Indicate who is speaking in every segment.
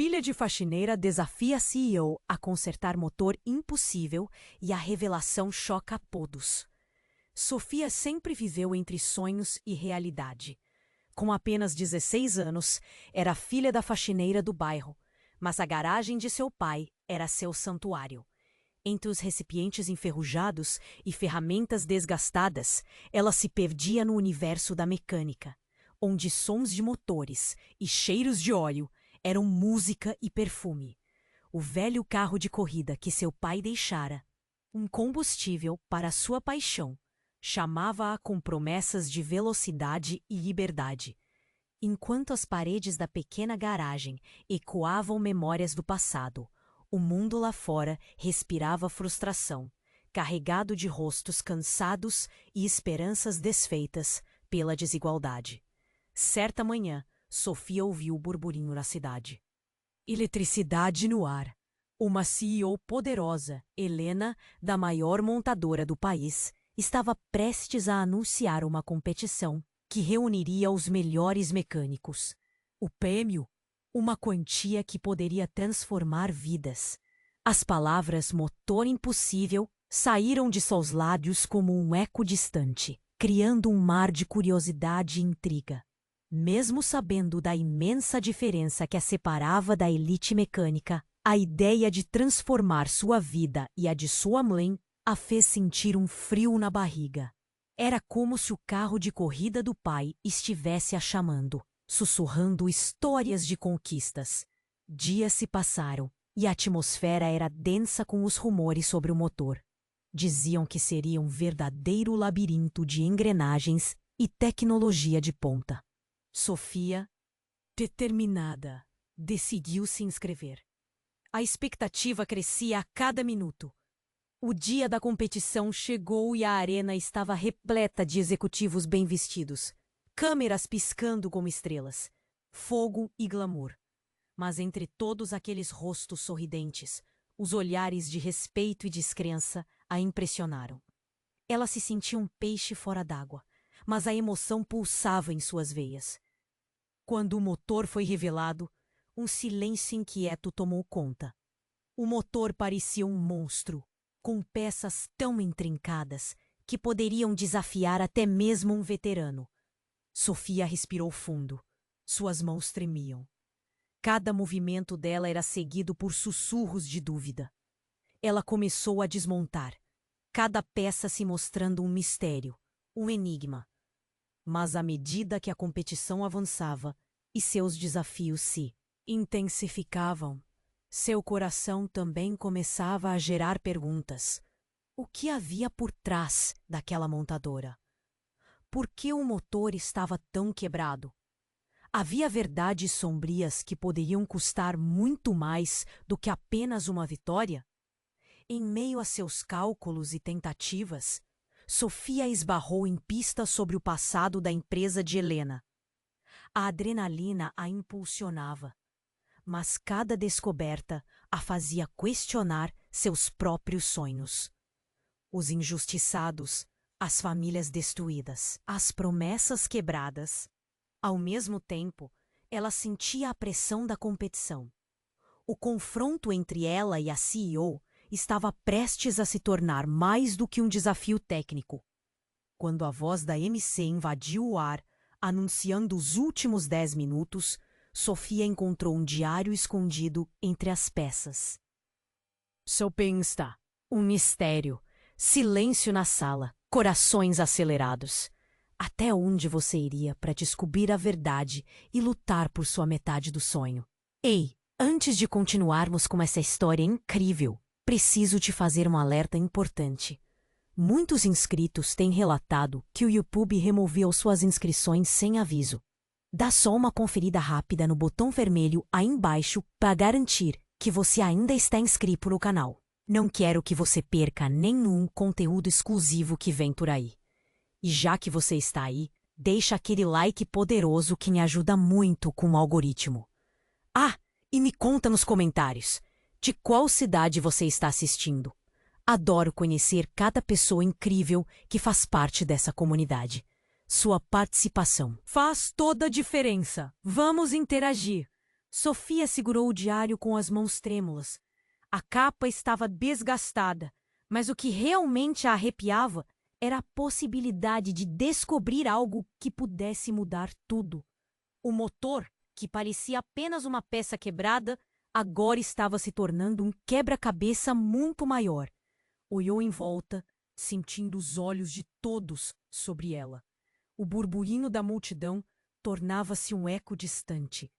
Speaker 1: Filha de faxineira desafia CEO a consertar motor impossível e a revelação choca a todos. Sofia sempre viveu entre sonhos e realidade. Com apenas 16 anos, era filha da faxineira do bairro, mas a garagem de seu pai era seu santuário. Entre os recipientes enferrujados e ferramentas desgastadas, ela se perdia no universo da mecânica, onde sons de motores e cheiros de óleo eram música e perfume. O velho carro de corrida que seu pai deixara, um combustível para sua paixão, chamava-a com promessas de velocidade e liberdade. Enquanto as paredes da pequena garagem ecoavam memórias do passado, o mundo lá fora respirava frustração, carregado de rostos cansados e esperanças desfeitas pela desigualdade. Certa manhã, Sofia ouviu o burburinho na cidade. Eletricidade no ar. Uma CEO poderosa, Helena, da maior montadora do país, estava prestes a anunciar uma competição que reuniria os melhores mecânicos. O prêmio? Uma quantia que poderia transformar vidas. As palavras motor impossível saíram de seus lábios como um eco distante, criando um mar de curiosidade e intriga. Mesmo sabendo da imensa diferença que a separava da elite mecânica, a ideia de transformar sua vida e a de sua mãe a fez sentir um frio na barriga. Era como se o carro de corrida do pai estivesse a chamando, sussurrando histórias de conquistas. Dias se passaram e a atmosfera era densa com os rumores sobre o motor. Diziam que seria um verdadeiro labirinto de engrenagens e tecnologia de ponta. Sofia, determinada, decidiu se inscrever. A expectativa crescia a cada minuto. O dia da competição chegou e a arena estava repleta de executivos bem vestidos, câmeras piscando como estrelas, fogo e glamour. Mas entre todos aqueles rostos sorridentes, os olhares de respeito e descrença a impressionaram. Ela se sentia um peixe fora d'água, mas a emoção pulsava em suas veias. Quando o motor foi revelado, um silêncio inquieto tomou conta. O motor parecia um monstro, com peças tão intrincadas que poderiam desafiar até mesmo um veterano. Sofia respirou fundo. Suas mãos tremiam. Cada movimento dela era seguido por sussurros de dúvida. Ela começou a desmontar, cada peça se mostrando um mistério, um enigma. Mas à medida que a competição avançava e seus desafios se intensificavam, seu coração também começava a gerar perguntas. O que havia por trás daquela montadora? Por que o motor estava tão quebrado? Havia verdades sombrias que poderiam custar muito mais do que apenas uma vitória? Em meio a seus cálculos e tentativas, Sofia esbarrou em pistas sobre o passado da empresa de Helena. A adrenalina a impulsionava, mas cada descoberta a fazia questionar seus próprios sonhos. Os injustiçados, as famílias destruídas, as promessas quebradas. Ao mesmo tempo, ela sentia a pressão da competição. O confronto entre ela e a CEO estava prestes a se tornar mais do que um desafio técnico. Quando a voz da MC invadiu o ar, anunciando os últimos 10 minutos, Sofia encontrou um diário escondido entre as peças. Seu bem está. Um mistério. Silêncio na sala. Corações acelerados. Até onde você iria para descobrir a verdade e lutar por sua metade do sonho? Ei, antes de continuarmos com essa história incrível, preciso te fazer um alerta importante. Muitos inscritos têm relatado que o YouTube removeu suas inscrições sem aviso. Dá só uma conferida rápida no botão vermelho aí embaixo para garantir que você ainda está inscrito no canal. Não quero que você perca nenhum conteúdo exclusivo que vem por aí. E já que você está aí, deixa aquele like poderoso que me ajuda muito com o algoritmo. Ah, e me conta nos comentários, de qual cidade você está assistindo? Adoro conhecer cada pessoa incrível que faz parte dessa comunidade. Sua participação faz toda a diferença. Vamos interagir. Sofia segurou o diário com as mãos trêmulas. A capa estava desgastada, mas o que realmente a arrepiava era a possibilidade de descobrir algo que pudesse mudar tudo. O motor, que parecia apenas uma peça quebrada, agora estava se tornando um quebra-cabeça muito maior. Olhou em volta, sentindo os olhos de todos sobre ela. O burburinho da multidão tornava-se um eco distante.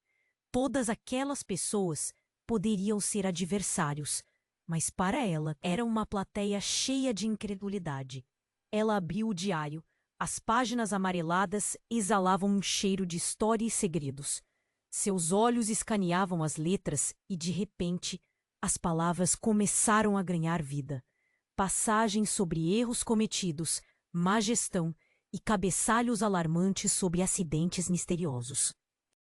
Speaker 1: Todas aquelas pessoas poderiam ser adversários, mas para ela era uma plateia cheia de incredulidade. Ela abriu o diário. As páginas amareladas exalavam um cheiro de história e segredos. Seus olhos escaneavam as letras e, de repente, as palavras começaram a ganhar vida. Passagens sobre erros cometidos, má gestão e cabeçalhos alarmantes sobre acidentes misteriosos.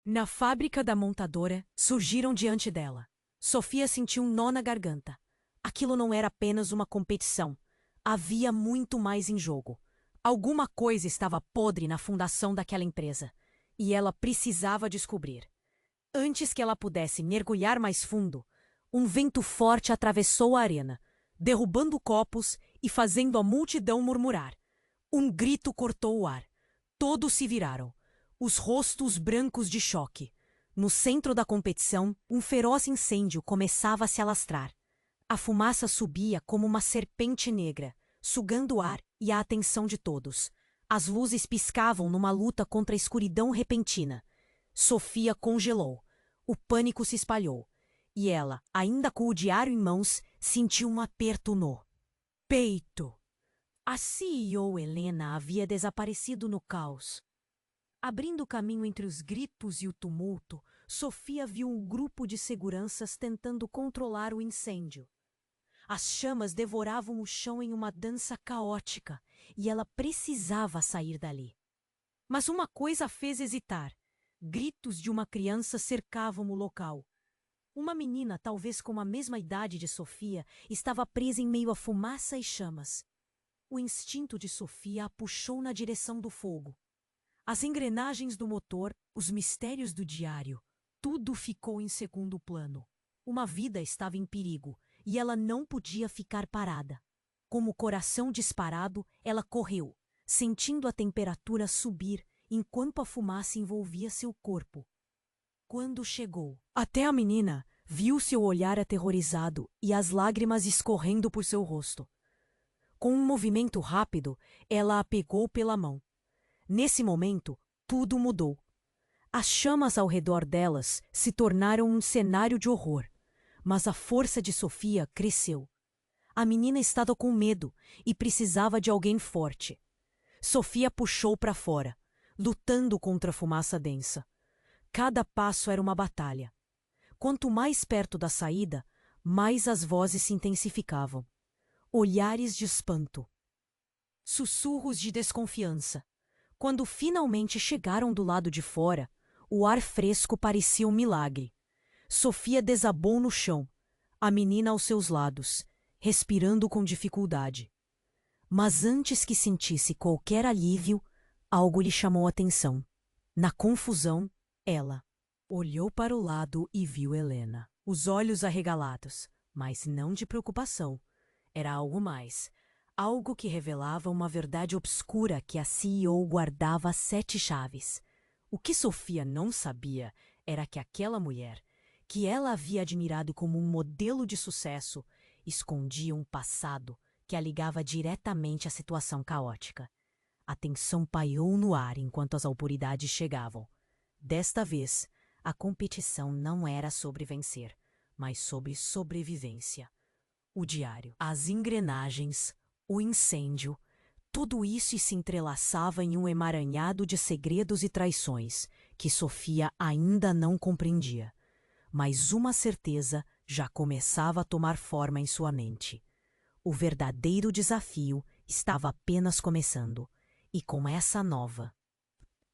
Speaker 1: Na fábrica da montadora, surgiram diante dela. Sofia sentiu um nó na garganta. Aquilo não era apenas uma competição. Havia muito mais em jogo. Alguma coisa estava podre na fundação daquela empresa, e ela precisava descobrir. Antes que ela pudesse mergulhar mais fundo, um vento forte atravessou a arena, derrubando copos e fazendo a multidão murmurar. Um grito cortou o ar. Todos se viraram, os rostos brancos de choque. No centro da competição, um feroz incêndio começava a se alastrar. A fumaça subia como uma serpente negra, sugando o ar e a atenção de todos. As luzes piscavam numa luta contra a escuridão repentina. Sofia congelou. O pânico se espalhou. E ela, ainda com o diário em mãos, sentiu um aperto no peito. A CEO Helena havia desaparecido no caos. Abrindo caminho entre os gritos e o tumulto, Sofia viu um grupo de seguranças tentando controlar o incêndio. As chamas devoravam o chão em uma dança caótica e ela precisava sair dali. Mas uma coisa a fez hesitar. Gritos de uma criança cercavam o local. Uma menina, talvez com a mesma idade de Sofia, estava presa em meio a fumaça e chamas. O instinto de Sofia a puxou na direção do fogo. As engrenagens do motor, os mistérios do diário, tudo ficou em segundo plano. Uma vida estava em perigo e ela não podia ficar parada. Com o coração disparado, ela correu, sentindo a temperatura subir enquanto a fumaça envolvia seu corpo. Quando chegou até a menina, viu seu olhar aterrorizado e as lágrimas escorrendo por seu rosto. Com um movimento rápido, ela a pegou pela mão. Nesse momento, tudo mudou. As chamas ao redor delas se tornaram um cenário de horror, mas a força de Sofia cresceu. A menina estava com medo e precisava de alguém forte. Sofia puxou para fora, lutando contra a fumaça densa. Cada passo era uma batalha. Quanto mais perto da saída, mais as vozes se intensificavam. Olhares de espanto. Sussurros de desconfiança. Quando finalmente chegaram do lado de fora, o ar fresco parecia um milagre. Sofia desabou no chão, a menina aos seus lados, respirando com dificuldade. Mas antes que sentisse qualquer alívio, algo lhe chamou a atenção. Na confusão, ela olhou para o lado e viu Helena, os olhos arregalados, mas não de preocupação. Era algo mais. Algo que revelava uma verdade obscura que a CEO guardava a 7 chaves. O que Sofia não sabia era que aquela mulher, que ela havia admirado como um modelo de sucesso, escondia um passado que a ligava diretamente à situação caótica. A tensão pairou no ar enquanto as autoridades chegavam. Desta vez, a competição não era sobre vencer, mas sobre sobrevivência. O diário, as engrenagens, o incêndio, tudo isso se entrelaçava em um emaranhado de segredos e traições que Sofia ainda não compreendia. Mas uma certeza já começava a tomar forma em sua mente. O verdadeiro desafio estava apenas começando, e com essa nova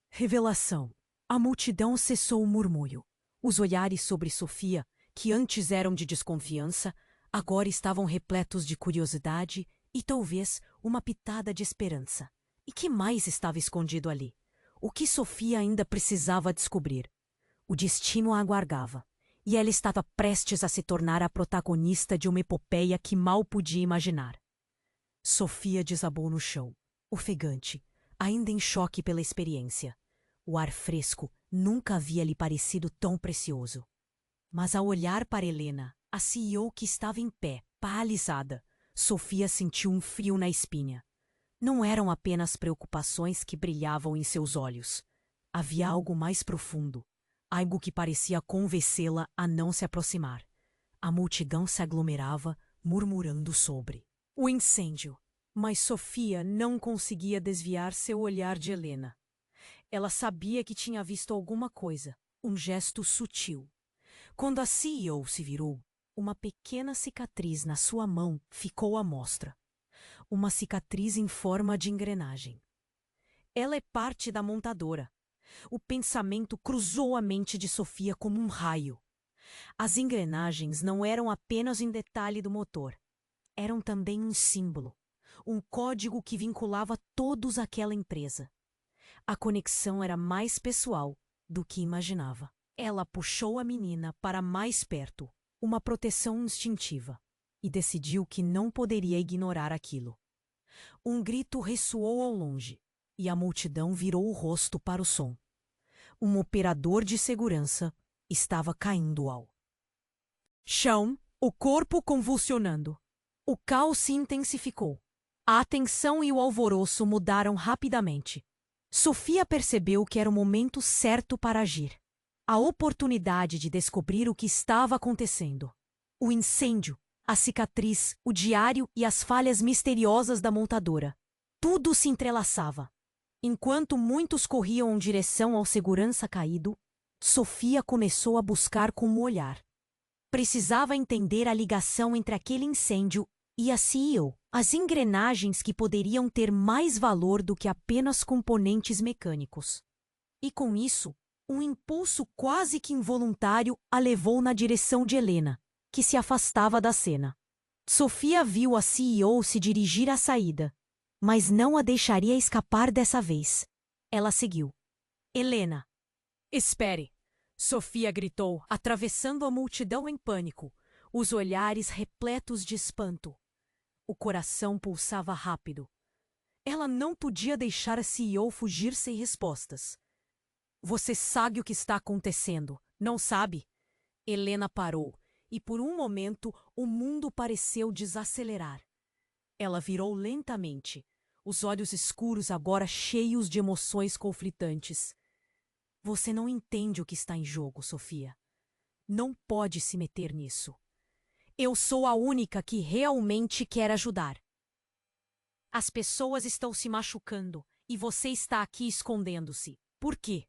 Speaker 1: revelação, a multidão cessou o murmúrio. Os olhares sobre Sofia, que antes eram de desconfiança, agora estavam repletos de curiosidade e talvez uma pitada de esperança. E que mais estava escondido ali? O que Sofia ainda precisava descobrir? O destino a aguardava. e ela estava prestes a se tornar a protagonista de uma epopeia que mal podia imaginar. Sofia desabou no chão, ofegante, ainda em choque pela experiência. O ar fresco nunca havia lhe parecido tão precioso. Mas ao olhar para Helena, a CEO que estava em pé, paralisada, Sofia sentiu um frio na espinha. Não eram apenas preocupações que brilhavam em seus olhos. Havia algo mais profundo, algo que parecia convencê-la a não se aproximar. A multidão se aglomerava, murmurando sobre o incêndio. Mas Sofia não conseguia desviar seu olhar de Helena. Ela sabia que tinha visto alguma coisa, um gesto sutil. Quando a CEO se virou, uma pequena cicatriz na sua mão ficou à mostra. Uma cicatriz em forma de engrenagem. Ela é parte da montadora. O pensamento cruzou a mente de Sofia como um raio. As engrenagens não eram apenas um detalhe do motor. Eram também um símbolo, um código que vinculava todos àquela empresa. A conexão era mais pessoal do que imaginava. Ela puxou a menina para mais perto, uma proteção instintiva, e decidiu que não poderia ignorar aquilo. Um grito ressoou ao longe, e a multidão virou o rosto para o som. Um operador de segurança estava caindo ao chão, o corpo convulsionando. O caos se intensificou. A atenção e o alvoroço mudaram rapidamente. Sofia percebeu que era o momento certo para agir. A oportunidade de descobrir o que estava acontecendo. O incêndio, a cicatriz, o diário e as falhas misteriosas da montadora. Tudo se entrelaçava. Enquanto muitos corriam em direção ao segurança caído, Sofia começou a buscar com o olhar. Precisava entender a ligação entre aquele incêndio e a CEO. As engrenagens que poderiam ter mais valor do que apenas componentes mecânicos. E com isso, um impulso quase que involuntário a levou na direção de Helena, que se afastava da cena. Sofia viu a CEO se dirigir à saída, mas não a deixaria escapar dessa vez. Ela seguiu. Helena! Espere! Sofia gritou, atravessando a multidão em pânico, os olhares repletos de espanto. O coração pulsava rápido. Ela não podia deixar a CEO fugir sem respostas. Você sabe o que está acontecendo, não sabe? Helena parou, e por um momento o mundo pareceu desacelerar. Ela virou lentamente, os olhos escuros agora cheios de emoções conflitantes. Você não entende o que está em jogo, Sofia. Não pode se meter nisso. Eu sou a única que realmente quer ajudar. As pessoas estão se machucando e você está aqui escondendo-se. Por quê?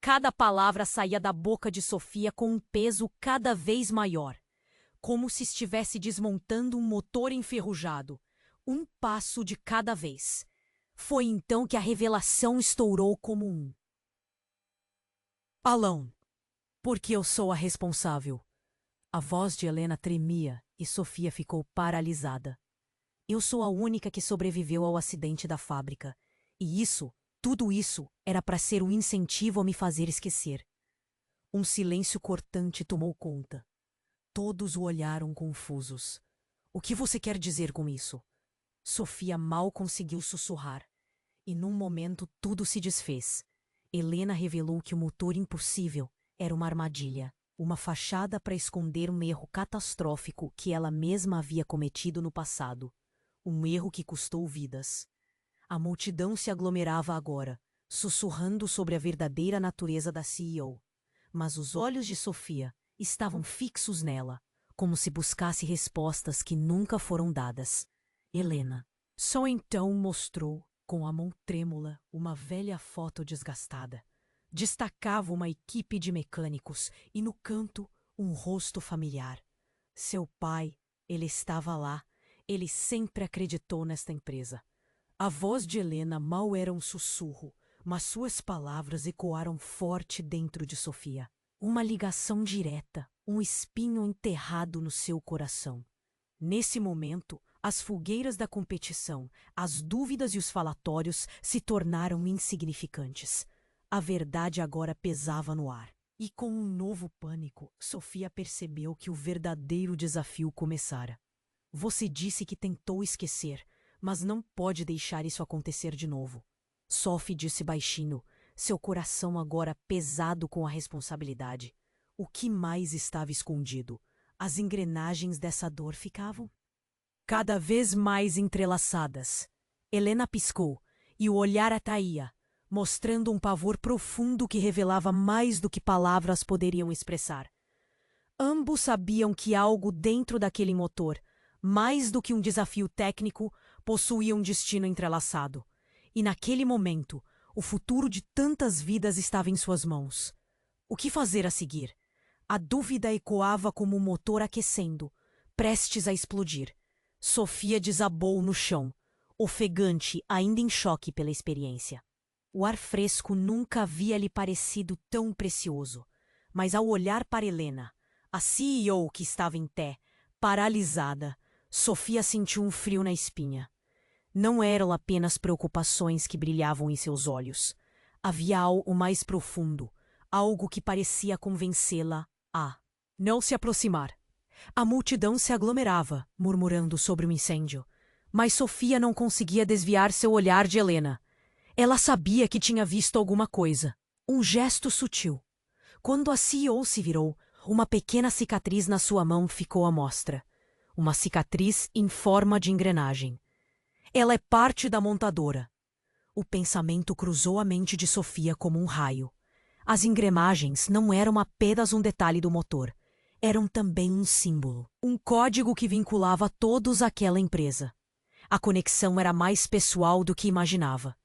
Speaker 1: Cada palavra saía da boca de Sofia com um peso cada vez maior, como se estivesse desmontando um motor enferrujado, um passo de cada vez. Foi então que a revelação estourou como um balão. Porque eu sou a responsável. A voz de Helena tremia e Sofia ficou paralisada. Eu sou a única que sobreviveu ao acidente da fábrica. E tudo isso, era para ser um incentivo a me fazer esquecer. Um silêncio cortante tomou conta. Todos o olharam confusos. O que você quer dizer com isso? Sofia mal conseguiu sussurrar. E num momento tudo se desfez. Helena revelou que o motor impossível era uma armadilha. Uma fachada para esconder um erro catastrófico que ela mesma havia cometido no passado. Um erro que custou vidas. A multidão se aglomerava agora, sussurrando sobre a verdadeira natureza da CEO. Mas os olhos de Sofia estavam fixos nela, como se buscasse respostas que nunca foram dadas. Helena só então mostrou, com a mão trêmula, uma velha foto desgastada. Destacava uma equipe de mecânicos e no canto um rosto familiar. Seu pai, ele estava lá. Ele sempre acreditou nesta empresa. A voz de Helena mal era um sussurro, mas suas palavras ecoaram forte dentro de Sofia. Uma ligação direta, um espinho enterrado no seu coração. Nesse momento, as fogueiras da competição, as dúvidas e os falatórios se tornaram insignificantes. A verdade agora pesava no ar. E com um novo pânico, Sofia percebeu que o verdadeiro desafio começara. Você disse que tentou esquecer, mas não pode deixar isso acontecer de novo. Sophie disse baixinho, seu coração agora pesado com a responsabilidade. O que mais estava escondido? As engrenagens dessa dor ficavam cada vez mais entrelaçadas. Helena piscou, e o olhar atraía, mostrando um pavor profundo que revelava mais do que palavras poderiam expressar. Ambos sabiam que algo dentro daquele motor, mais do que um desafio técnico, possuía um destino entrelaçado. E naquele momento, o futuro de tantas vidas estava em suas mãos. O que fazer a seguir? A dúvida ecoava como um motor aquecendo, prestes a explodir. Sofia desabou no chão, ofegante, ainda em choque pela experiência. O ar fresco nunca havia lhe parecido tão precioso, mas ao olhar para Helena, a CEO que estava em pé, paralisada, Sofia sentiu um frio na espinha. Não eram apenas preocupações que brilhavam em seus olhos. Havia algo mais profundo, algo que parecia convencê-la a não se aproximar. A multidão se aglomerava, murmurando sobre o incêndio, mas Sofia não conseguia desviar seu olhar de Helena. Ela sabia que tinha visto alguma coisa, um gesto sutil. Quando a CEO se virou, uma pequena cicatriz na sua mão ficou à mostra. Uma cicatriz em forma de engrenagem. Ela é parte da montadora. O pensamento cruzou a mente de Sofia como um raio. As engrenagens não eram apenas um detalhe do motor. Eram também um símbolo, um código que vinculava todos àquela empresa. A conexão era mais pessoal do que imaginava.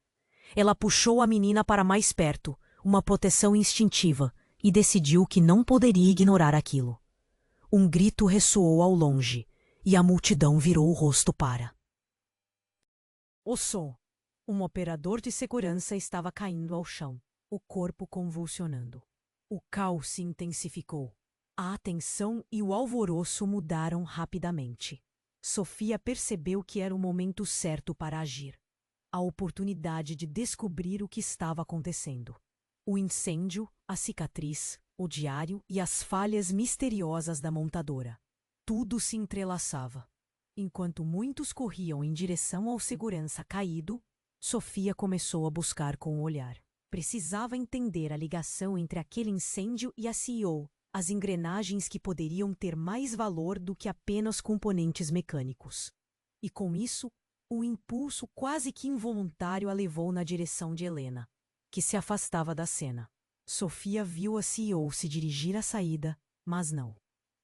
Speaker 1: Ela puxou a menina para mais perto, uma proteção instintiva, e decidiu que não poderia ignorar aquilo. Um grito ressoou ao longe, e a multidão virou o rosto para o som. Um operador de segurança estava caindo ao chão, o corpo convulsionando. O caos se intensificou. A atenção e o alvoroço mudaram rapidamente. Sofia percebeu que era o momento certo para agir. A oportunidade de descobrir o que estava acontecendo. O incêndio, a cicatriz, o diário e as falhas misteriosas da montadora. Tudo se entrelaçava. Enquanto muitos corriam em direção ao segurança caído, Sofia começou a buscar com o olhar. Precisava entender a ligação entre aquele incêndio e a CEO, as engrenagens que poderiam ter mais valor do que apenas componentes mecânicos. E com isso, um impulso quase que involuntário a levou na direção de Helena, que se afastava da cena. Sofia viu a CEO se dirigir à saída, mas não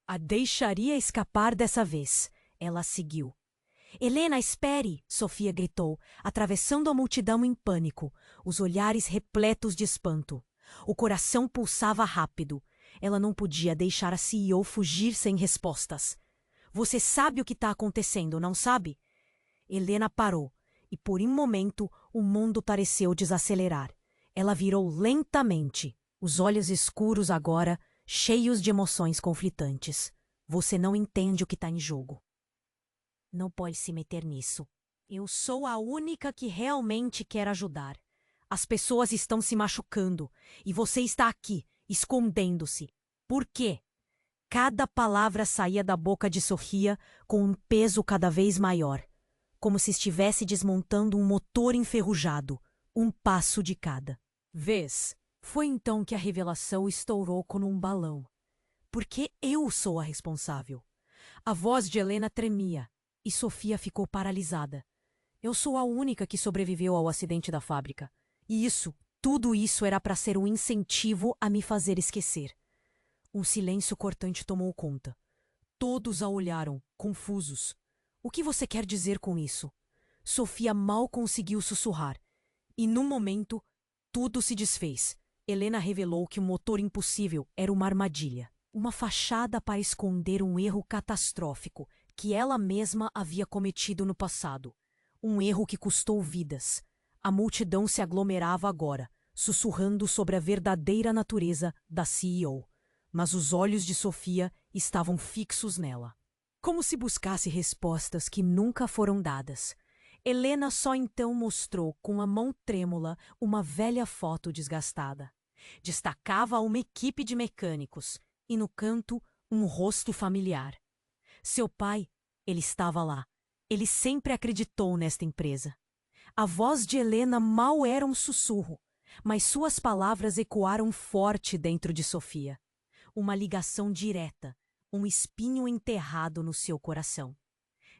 Speaker 1: a deixaria escapar dessa vez. Ela seguiu. Helena, espere! Sofia gritou, atravessando a multidão em pânico, os olhares repletos de espanto. O coração pulsava rápido. Ela não podia deixar a CEO fugir sem respostas. Você sabe o que está acontecendo, não sabe? Helena parou, e por um momento o mundo pareceu desacelerar. Ela virou lentamente, os olhos escuros agora, cheios de emoções conflitantes. Você não entende o que está em jogo. Não pode se meter nisso. Eu sou a única que realmente quer ajudar. As pessoas estão se machucando, e você está aqui, escondendo-se. Por quê? Cada palavra saía da boca de Sofia com um peso cada vez maior, como se estivesse desmontando um motor enferrujado, um passo de cada vez. Foi então que a revelação estourou como um balão. Porque eu sou a responsável. A voz de Helena tremia, e Sofia ficou paralisada. Eu sou a única que sobreviveu ao acidente da fábrica. E tudo isso era para ser um incentivo a me fazer esquecer. Um silêncio cortante tomou conta. Todos a olharam, confusos. O que você quer dizer com isso? Sofia mal conseguiu sussurrar. E num momento, tudo se desfez. Helena revelou que o motor impossível era uma armadilha. Uma fachada para esconder um erro catastrófico que ela mesma havia cometido no passado. Um erro que custou vidas. A multidão se aglomerava agora, sussurrando sobre a verdadeira natureza da CEO. Mas os olhos de Sofia estavam fixos nela, como se buscasse respostas que nunca foram dadas. Helena só então mostrou com a mão trêmula uma velha foto desgastada. Destacava uma equipe de mecânicos e, no canto, um rosto familiar. Seu pai, ele estava lá. Ele sempre acreditou nesta empresa. A voz de Helena mal era um sussurro, mas suas palavras ecoaram forte dentro de Sofia. Uma ligação direta, um espinho enterrado no seu coração.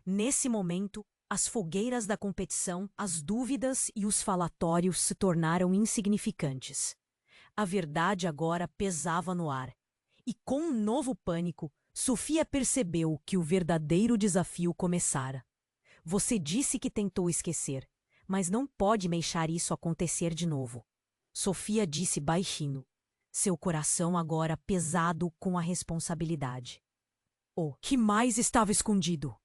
Speaker 1: Nesse momento, as fogueiras da competição, as dúvidas e os falatórios se tornaram insignificantes. A verdade agora pesava no ar. E com um novo pânico, Sofia percebeu que o verdadeiro desafio começara. Você disse que tentou esquecer, mas não pode deixar isso acontecer de novo. Sofia disse baixinho, seu coração agora pesado com a responsabilidade. O que mais estava escondido?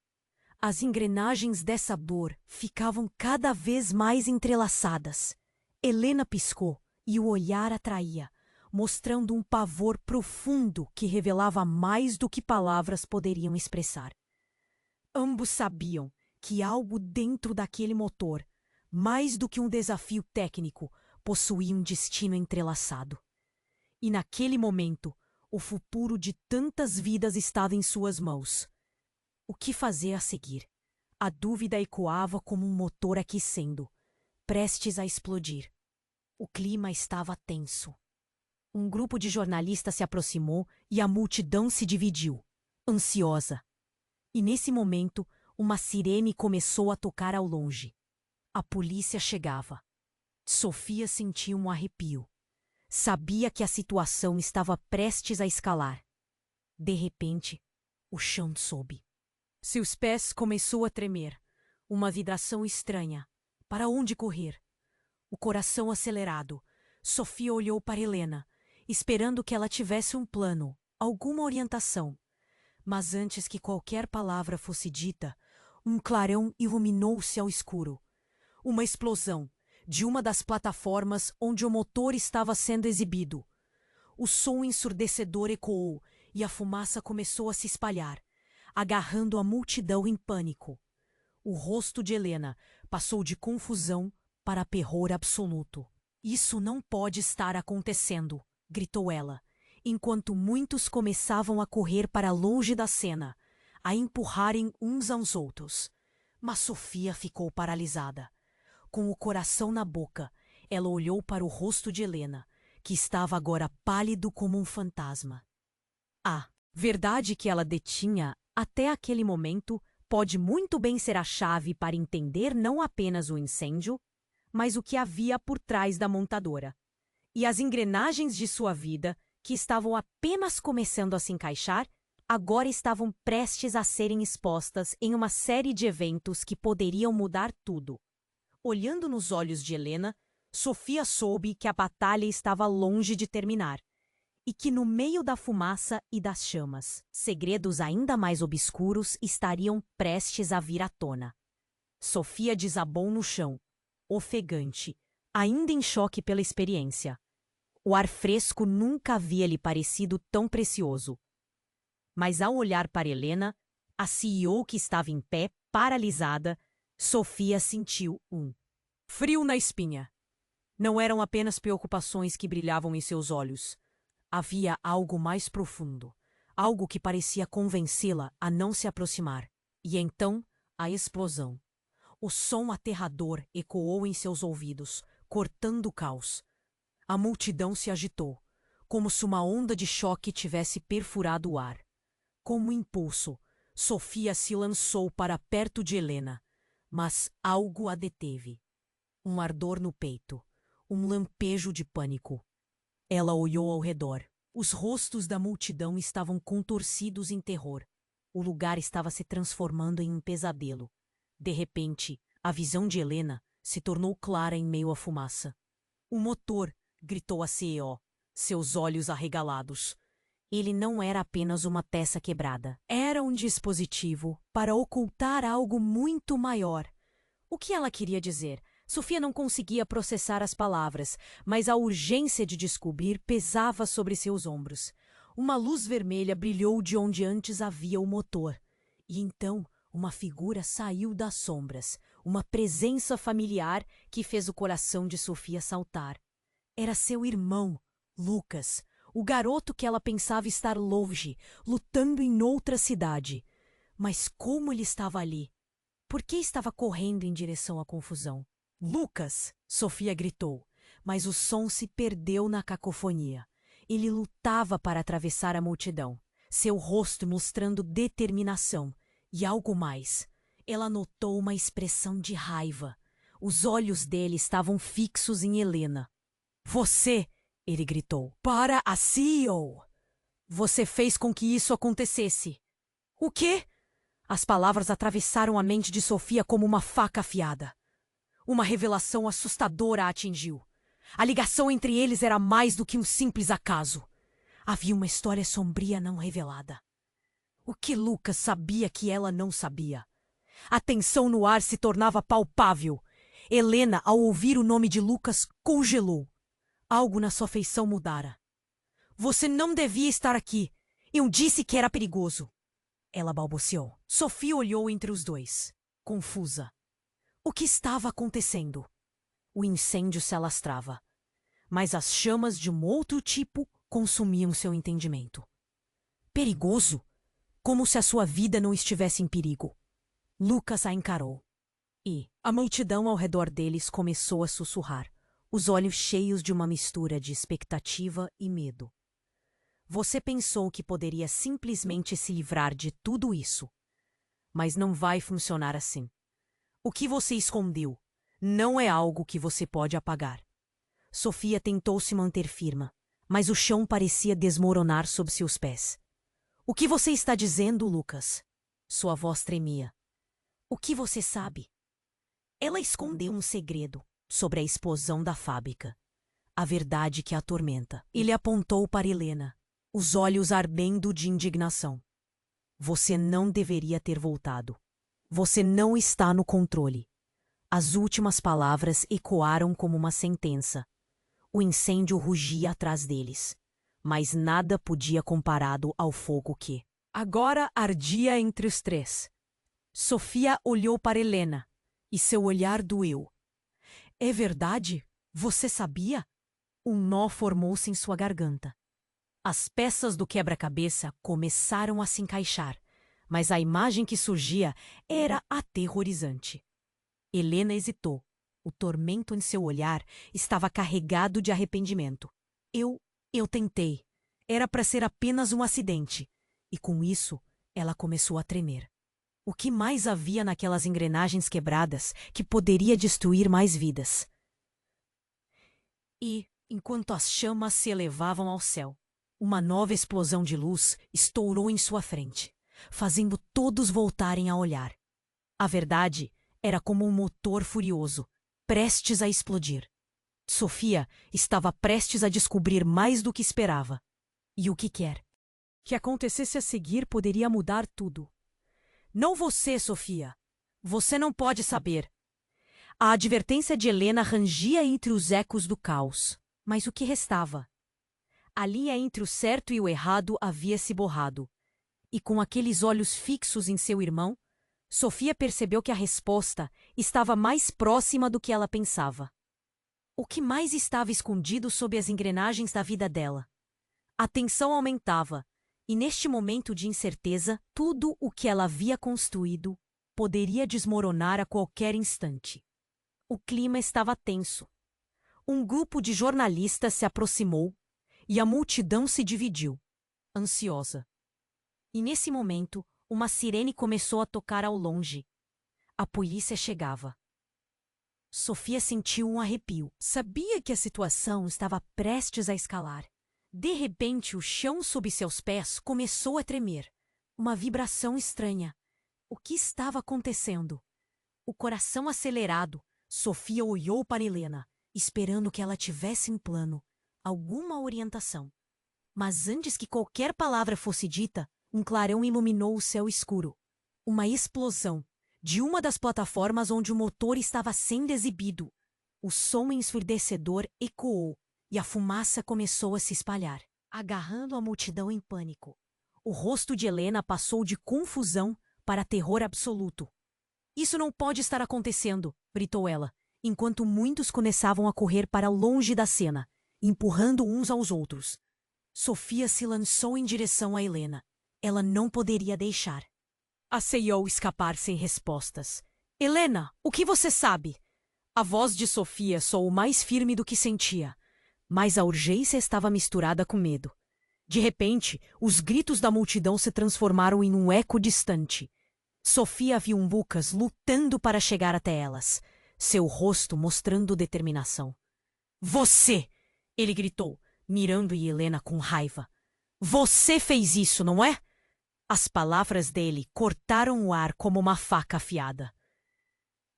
Speaker 1: As engrenagens dessa dor ficavam cada vez mais entrelaçadas. Helena piscou e o olhar atraía, mostrando um pavor profundo que revelava mais do que palavras poderiam expressar. Ambos sabiam que algo dentro daquele motor, mais do que um desafio técnico, possuía um destino entrelaçado. E naquele momento, o futuro de tantas vidas estava em suas mãos. O que fazer a seguir? A dúvida ecoava como um motor aquecendo, prestes a explodir. O clima estava tenso. Um grupo de jornalistas se aproximou e a multidão se dividiu, ansiosa. E nesse momento, uma sirene começou a tocar ao longe. A polícia chegava. Sofia sentiu um arrepio. Sabia que a situação estava prestes a escalar. De repente, o chão soube. Seus pés começou a tremer. Uma vibração estranha. Para onde correr? O coração acelerado. Sofia olhou para Helena, esperando que ela tivesse um plano, alguma orientação. Mas antes que qualquer palavra fosse dita, um clarão iluminou-se ao escuro. Uma explosão, de uma das plataformas onde o motor estava sendo exibido. O som ensurdecedor ecoou e a fumaça começou a se espalhar, agarrando a multidão em pânico. O rosto de Helena passou de confusão para terror absoluto. Isso não pode estar acontecendo, gritou ela, enquanto muitos começavam a correr para longe da cena, a empurrarem uns aos outros. Mas Sofia ficou paralisada. Com o coração na boca, ela olhou para o rosto de Helena, que estava agora pálido como um fantasma. A verdade que ela detinha até aquele momento pode muito bem ser a chave para entender não apenas o incêndio, mas o que havia por trás da montadora. E as engrenagens de sua vida, que estavam apenas começando a se encaixar, agora estavam prestes a serem expostas em uma série de eventos que poderiam mudar tudo. Olhando nos olhos de Helena, Sofia soube que a batalha estava longe de terminar, e que no meio da fumaça e das chamas, segredos ainda mais obscuros estariam prestes a vir à tona. Sofia desabou no chão, ofegante, ainda em choque pela experiência. O ar fresco nunca havia lhe parecido tão precioso. Mas ao olhar para Helena, a CEO que estava em pé, paralisada, Sofia sentiu um frio na espinha. Não eram apenas preocupações que brilhavam em seus olhos. Havia algo mais profundo, algo que parecia convencê-la a não se aproximar. E então, a explosão. O som aterrador ecoou em seus ouvidos, cortando o caos. A multidão se agitou, como se uma onda de choque tivesse perfurado o ar. Com um impulso, Sofia se lançou para perto de Helena, mas algo a deteve. Um ardor no peito, um lampejo de pânico. Ela olhou ao redor. Os rostos da multidão estavam contorcidos em terror. O lugar estava se transformando em um pesadelo. De repente, a visão de Helena se tornou clara em meio à fumaça. O motor, gritou a CEO, seus olhos arregalados. Ele não era apenas uma peça quebrada. Era um dispositivo para ocultar algo muito maior. O que ela queria dizer? Sofia não conseguia processar as palavras, mas a urgência de descobrir pesava sobre seus ombros. Uma luz vermelha brilhou de onde antes havia o motor. E então, uma figura saiu das sombras, uma presença familiar que fez o coração de Sofia saltar. Era seu irmão, Lucas, o garoto que ela pensava estar longe, lutando em outra cidade. Mas como ele estava ali? Por que estava correndo em direção à confusão? Lucas! Sofia gritou, mas o som se perdeu na cacofonia. Ele lutava para atravessar a multidão, seu rosto mostrando determinação e algo mais. Ela notou uma expressão de raiva. Os olhos dele estavam fixos em Helena. Você! Ele gritou. Para a CEO! Você fez com que isso acontecesse. O quê? As palavras atravessaram a mente de Sofia como uma faca afiada. Uma revelação assustadora a atingiu. A ligação entre eles era mais do que um simples acaso. Havia uma história sombria não revelada. O que Lucas sabia que ela não sabia? A tensão no ar se tornava palpável. Helena, ao ouvir o nome de Lucas, congelou. Algo na sua feição mudara. Você não devia estar aqui. Eu disse que era perigoso. Ela balbuciou. Sofia olhou entre os dois, confusa. O que estava acontecendo? O incêndio se alastrava, mas as chamas de um outro tipo consumiam seu entendimento. Perigoso? Como se a sua vida não estivesse em perigo. Lucas a encarou. E a multidão ao redor deles começou a sussurrar, os olhos cheios de uma mistura de expectativa e medo. Você pensou que poderia simplesmente se livrar de tudo isso. Mas não vai funcionar assim. O que você escondeu não é algo que você pode apagar. Sofia tentou se manter firme, mas o chão parecia desmoronar sob seus pés. O que você está dizendo, Lucas? Sua voz tremia. O que você sabe? Ela escondeu um segredo sobre a explosão da fábrica. A verdade que a atormenta. Ele apontou para Helena, os olhos ardendo de indignação. Você não deveria ter voltado. Você não está no controle. As últimas palavras ecoaram como uma sentença. O incêndio rugia atrás deles, mas nada podia comparado ao fogo que agora ardia entre os três. Sofia olhou para Helena, e seu olhar doeu. É verdade? Você sabia? Um nó formou-se em sua garganta. As peças do quebra-cabeça começaram a se encaixar, mas a imagem que surgia era aterrorizante. Helena hesitou. O tormento em seu olhar estava carregado de arrependimento. Eu tentei. Era para ser apenas um acidente. E com isso, ela começou a tremer. O que mais havia naquelas engrenagens quebradas que poderia destruir mais vidas? E, enquanto as chamas se elevavam ao céu, uma nova explosão de luz estourou em sua frente, fazendo todos voltarem a olhar. A verdade era como um motor furioso, prestes a explodir. Sofia estava prestes a descobrir mais do que esperava. E o que quer? Que acontecesse a seguir poderia mudar tudo. Não você, Sofia. Você não pode saber. A advertência de Helena rangia entre os ecos do caos. Mas o que restava? A linha entre o certo e o errado havia se borrado. E com aqueles olhos fixos em seu irmão, Sofia percebeu que a resposta estava mais próxima do que ela pensava. O que mais estava escondido sob as engrenagens da vida dela? A tensão aumentava, e neste momento de incerteza, tudo o que ela havia construído poderia desmoronar a qualquer instante. O clima estava tenso. Um grupo de jornalistas se aproximou e a multidão se dividiu, ansiosa. E nesse momento, uma sirene começou a tocar ao longe. A polícia chegava. Sofia sentiu um arrepio. Sabia que a situação estava prestes a escalar. De repente, o chão sob seus pés começou a tremer. Uma vibração estranha. O que estava acontecendo? O coração acelerado, Sofia olhou para Helena, esperando que ela tivesse um plano, alguma orientação. Mas antes que qualquer palavra fosse dita, um clarão iluminou o céu escuro. Uma explosão, de uma das plataformas onde o motor estava sendo exibido. O som ensurdecedor ecoou, e a fumaça começou a se espalhar, agarrando a multidão em pânico. O rosto de Helena passou de confusão para terror absoluto. Isso não pode estar acontecendo, gritou ela, enquanto muitos começavam a correr para longe da cena. empurrando uns aos outros. Sofia se lançou em direção a Helena. Ela não poderia deixar. Aceiou escapar sem respostas. Helena, o que você sabe? A voz de Sofia soou mais firme do que sentia, mas a urgência estava misturada com medo. De repente, os gritos da multidão se transformaram em um eco distante. Sofia viu Lucas lutando para chegar até elas, seu rosto mostrando determinação. Você! Ele gritou, mirando Helena com raiva. Você fez isso, não é? As palavras dele cortaram o ar como uma faca afiada.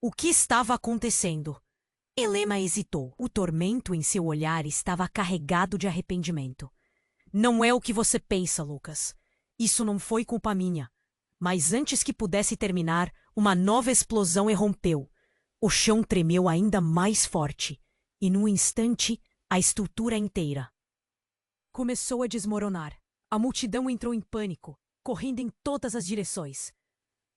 Speaker 1: O que estava acontecendo? Helena hesitou. O tormento em seu olhar estava carregado de arrependimento. Não é o que você pensa, Lucas. Isso não foi culpa minha. Mas antes que pudesse terminar, uma nova explosão irrompeu. O chão tremeu ainda mais forte. E num instante, a estrutura inteira começou a desmoronar. A multidão entrou em pânico, correndo em todas as direções.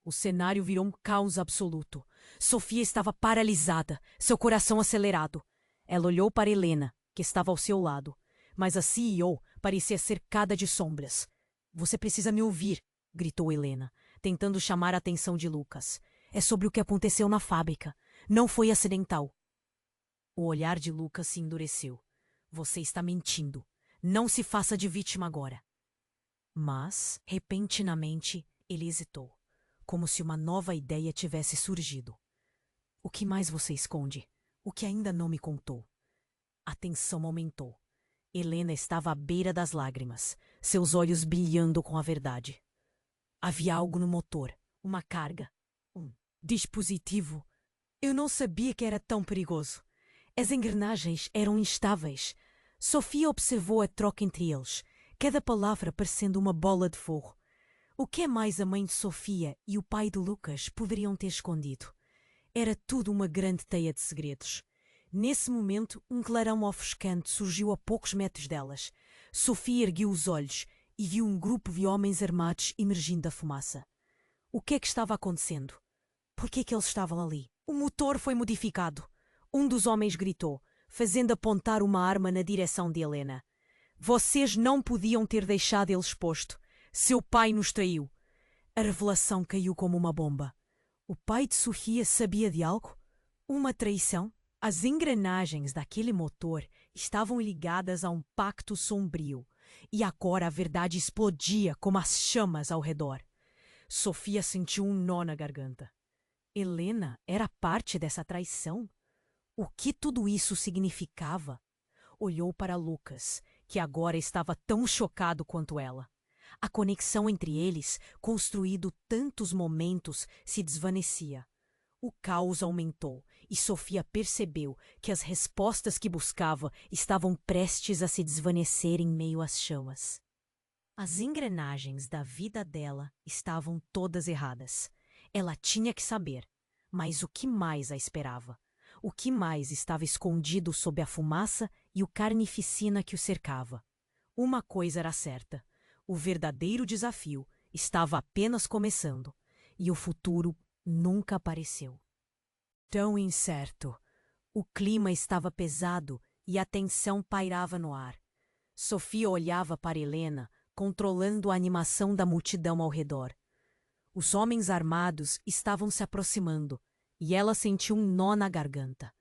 Speaker 1: O cenário virou um caos absoluto. Sofia estava paralisada, seu coração acelerado. Ela olhou para Helena, que estava ao seu lado, mas a CEO parecia cercada de sombras. Você precisa me ouvir, gritou Helena, tentando chamar a atenção de Lucas. É sobre o que aconteceu na fábrica. Não foi acidental. O olhar de Lucas se endureceu. Você está mentindo. Não se faça de vítima agora. Mas, repentinamente, ele hesitou, como se uma nova ideia tivesse surgido. O que mais você esconde? O que ainda não me contou? A tensão aumentou. Helena estava à beira das lágrimas, seus olhos brilhando com a verdade. Havia algo no motor, uma carga, um dispositivo. Eu não sabia que era tão perigoso. As engrenagens eram instáveis. Sofia observou a troca entre eles, cada palavra parecendo uma bola de fogo. O que mais a mãe de Sofia e o pai de Lucas poderiam ter escondido? Era tudo uma grande teia de segredos. Nesse momento, um clarão ofuscante surgiu a poucos metros delas. Sofia ergueu os olhos e viu um grupo de homens armados emergindo da fumaça. O que é que estava acontecendo? Por que eles estavam ali? O motor foi modificado. Um dos homens gritou, fazendo apontar uma arma na direção de Helena. Vocês não podiam ter deixado ele exposto. Seu pai nos traiu. A revelação caiu como uma bomba. O pai de Sofia sabia de algo? Uma traição? As engrenagens daquele motor estavam ligadas a um pacto sombrio, e agora a verdade explodia como as chamas ao redor. Sofia sentiu um nó na garganta. Helena era parte dessa traição? O que tudo isso significava? Olhou para Lucas, que agora estava tão chocado quanto ela. A conexão entre eles, construído tantos momentos, se desvanecia. O caos aumentou e Sofia percebeu que as respostas que buscava estavam prestes a se desvanecer em meio às chamas. As engrenagens da vida dela estavam todas erradas. Ela tinha que saber, mas o que mais a esperava? O que mais estava escondido sob a fumaça e o carnificina que o cercava? Uma coisa era certa: o verdadeiro desafio estava apenas começando, e o futuro nunca apareceu. Tão incerto. O clima estava pesado e a tensão pairava no ar. Sofia olhava para Helena, controlando a animação da multidão ao redor. Os homens armados estavam se aproximando, e ela sentiu um nó na garganta.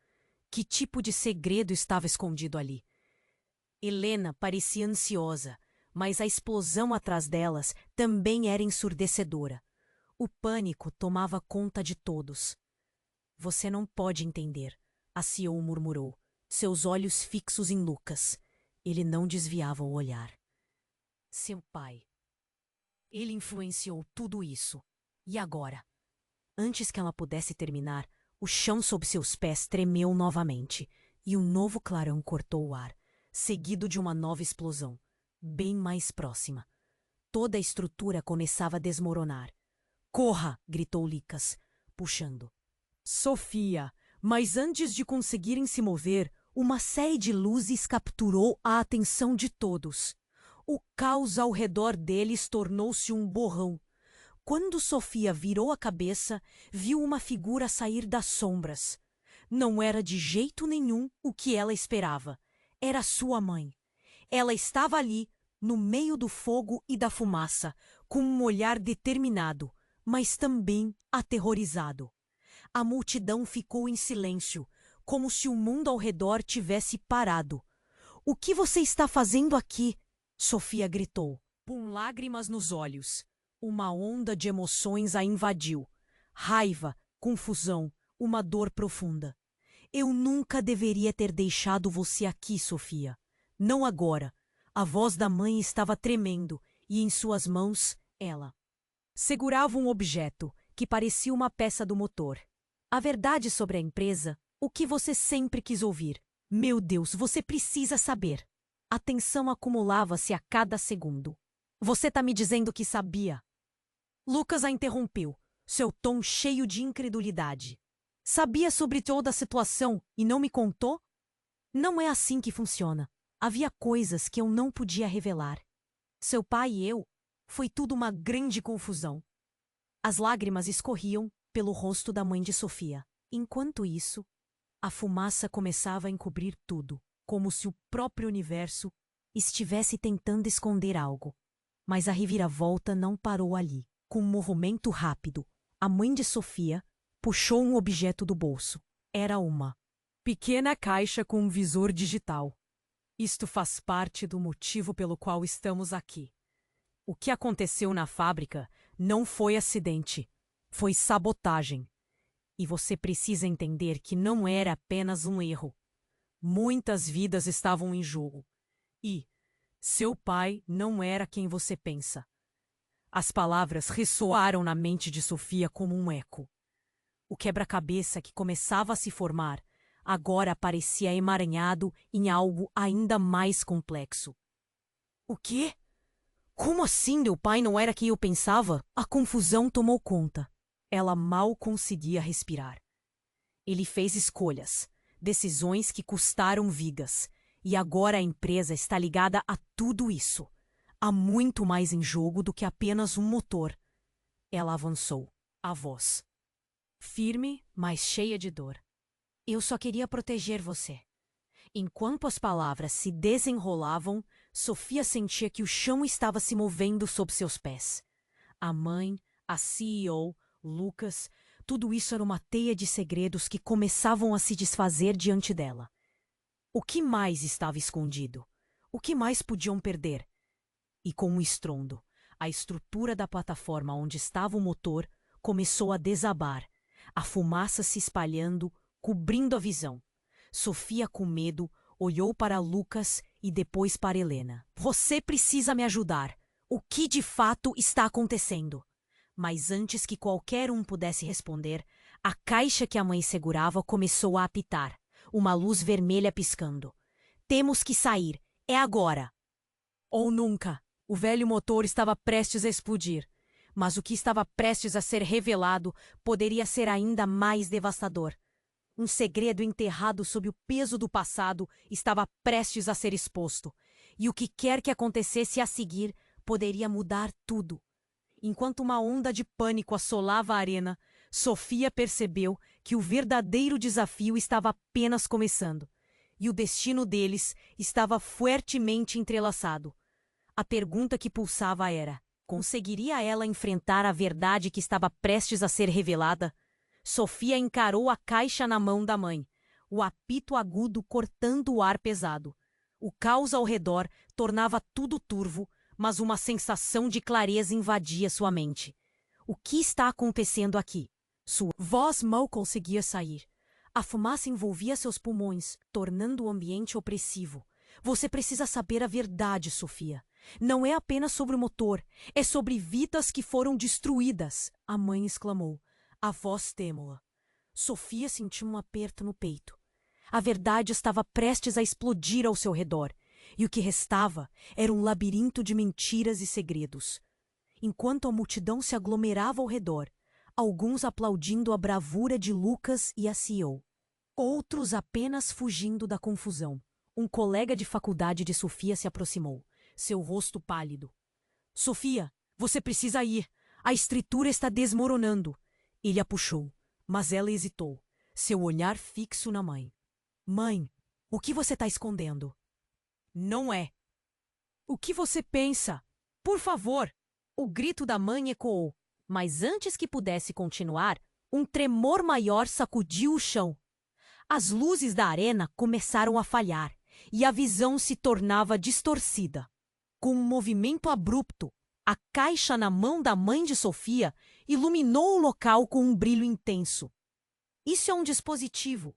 Speaker 1: Que tipo de segredo estava escondido ali? Helena parecia ansiosa, mas a explosão atrás delas também era ensurdecedora. O pânico tomava conta de todos. Você não pode entender, a CEO murmurou, seus olhos fixos em Lucas. Ele não desviava o olhar. Seu pai. Ele influenciou tudo isso. E agora? Antes que ela pudesse terminar, o chão sob seus pés tremeu novamente, e um novo clarão cortou o ar, seguido de uma nova explosão, bem mais próxima. Toda a estrutura começava a desmoronar. Corra! Gritou Lucas, puxando. Sofia! Mas antes de conseguirem se mover, uma série de luzes capturou a atenção de todos. O caos ao redor deles tornou-se um borrão. Quando Sofia virou a cabeça, viu uma figura sair das sombras. Não era de jeito nenhum o que ela esperava. Era sua mãe. Ela estava ali, no meio do fogo e da fumaça, com um olhar determinado, mas também aterrorizado. A multidão ficou em silêncio, como se o mundo ao redor tivesse parado. "O que você está fazendo aqui?" Sofia gritou, com lágrimas nos olhos. Uma onda de emoções a invadiu. Raiva, confusão, uma dor profunda. "Eu nunca deveria ter deixado você aqui, Sofia. Não agora." A voz da mãe estava tremendo e em suas mãos, ela segurava um objeto que parecia uma peça do motor. "A verdade sobre a empresa, o que você sempre quis ouvir. Meu Deus, você precisa saber." A tensão acumulava-se a cada segundo. "Você tá me dizendo que sabia?" Lucas a interrompeu, seu tom cheio de incredulidade. "Sabia sobre toda a situação e não me contou?" "Não é assim que funciona. Havia coisas que eu não podia revelar. Seu pai e eu, foi tudo uma grande confusão." As lágrimas escorriam pelo rosto da mãe de Sofia. Enquanto isso, a fumaça começava a encobrir tudo, como se o próprio universo estivesse tentando esconder algo. Mas a reviravolta não parou ali. Com um movimento rápido, a mãe de Sofia puxou um objeto do bolso. Era uma pequena caixa com um visor digital. "Isto faz parte do motivo pelo qual estamos aqui. O que aconteceu na fábrica não foi acidente, foi sabotagem. E você precisa entender que não era apenas um erro. Muitas vidas estavam em jogo. E seu pai não era quem você pensa." As palavras ressoaram na mente de Sofia como um eco. O quebra-cabeça que começava a se formar agora parecia emaranhado em algo ainda mais complexo. "O quê? Como assim meu pai não era quem eu pensava?" A confusão tomou conta. Ela mal conseguia respirar. Ele fez escolhas, decisões que custaram vidas, e agora a empresa está ligada a tudo isso. Há muito mais em jogo do que apenas um motor. Ela avançou, a voz firme, mas cheia de dor. "Eu só queria proteger você." Enquanto as palavras se desenrolavam, Sofia sentia que o chão estava se movendo sob seus pés. A mãe, a CEO, Lucas, tudo isso era uma teia de segredos que começavam a se desfazer diante dela. O que mais estava escondido? O que mais podiam perder? E com um estrondo, a estrutura da plataforma onde estava o motor começou a desabar, a fumaça se espalhando, cobrindo a visão. Sofia, com medo, olhou para Lucas e depois para Helena. "Você precisa me ajudar. O que de fato está acontecendo?" Mas antes que qualquer um pudesse responder, a caixa que a mãe segurava começou a apitar, uma luz vermelha piscando. "Temos que sair. É agora." Ou nunca. O velho motor estava prestes a explodir. Mas o que estava prestes a ser revelado poderia ser ainda mais devastador. Um segredo enterrado sob o peso do passado estava prestes a ser exposto. E o que quer que acontecesse a seguir poderia mudar tudo. Enquanto uma onda de pânico assolava a arena, Sofia percebeu que o verdadeiro desafio estava apenas começando. E o destino deles estava fortemente entrelaçado. A pergunta que pulsava era: conseguiria ela enfrentar a verdade que estava prestes a ser revelada? Sofia encarou a caixa na mão da mãe, o apito agudo cortando o ar pesado. O caos ao redor tornava tudo turvo, mas uma sensação de clareza invadia sua mente. O que está acontecendo aqui? Sua voz mal conseguia sair. A fumaça envolvia seus pulmões, tornando o ambiente opressivo. Você precisa saber a verdade, Sofia. Não é apenas sobre o motor, é sobre vidas que foram destruídas, a mãe exclamou, a voz trêmula. Sofia sentiu um aperto no peito. A verdade estava prestes a explodir ao seu redor, e o que restava era um labirinto de mentiras e segredos. Enquanto a multidão se aglomerava ao redor, alguns aplaudindo a bravura de Lucas e a CEO, outros apenas fugindo da confusão. Um colega de faculdade de Sofia se aproximou, seu rosto pálido. Sofia, você precisa ir. A estrutura está desmoronando. Ele a puxou, mas ela hesitou, seu olhar fixo na mãe. Mãe, o que você está escondendo? Não é. O que você pensa? Por favor! O grito da mãe ecoou, mas antes que pudesse continuar, um tremor maior sacudiu o chão. As luzes da arena começaram a falhar e a visão se tornava distorcida. Com um movimento abrupto, a caixa na mão da mãe de Sofia iluminou o local com um brilho intenso. Isso é um dispositivo,